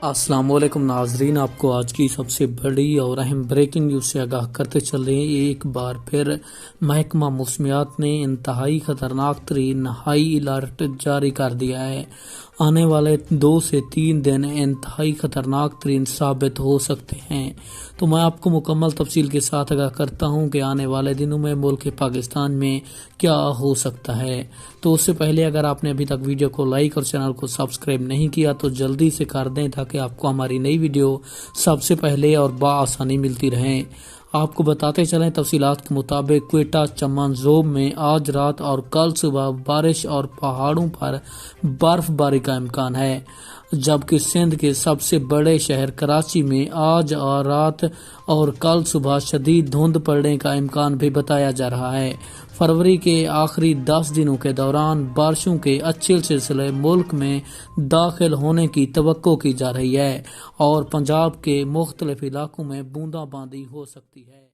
السلام علیکم ناظرین، آپ کو آج کی سب سے بڑی اور اہم بریکنگ نیوز سے آگاہ کرتے چل رہے ہیں۔ ایک بار پھر محکمہ موسمیات نے انتہائی خطرناک ترین ہائی الرٹ جاری کر دیا ہے۔ آنے والے 2 سے 3 دن انتہائی خطرناک ترین ثابت ہو سکتے ہیں۔ تو میں آپ کو مکمل تفصیل کے ساتھ آگاہ کرتا ہوں کہ آنے والے دنوں میں ملک پاکستان میں کیا ہو سکتا ہے۔ تو اس سے پہلے اگر آپ نے ابھی تک ویڈیو کو لائک اور چینل کو سبسکرائب نہیں کیا تو جلدی سے کر دیں تاکہ آپ کو ہماری نئی ویڈیو سب سے پہلے اور بآسانی ملتی رہیں۔ آپ کو بتاتے چلیں، تفصیلات کے مطابق کوئٹہ چمن زوب میں آج رات اور کل صبح بارش اور پہاڑوں پر برف باری کا امکان ہے، جبکہ سندھ کے سب سے بڑے شہر کراچی میں آج رات اور کل صبح شدید دھند پڑنے کا امکان بھی بتایا جا رہا ہے۔ فروری کے آخری 10 دنوں کے دوران بارشوں کے اچھے سلسلے ملک میں داخل ہونے کی توقع کی جا رہی ہے اور پنجاب کے مختلف علاقوں میں بوندا باندی ہو سکتی ہے۔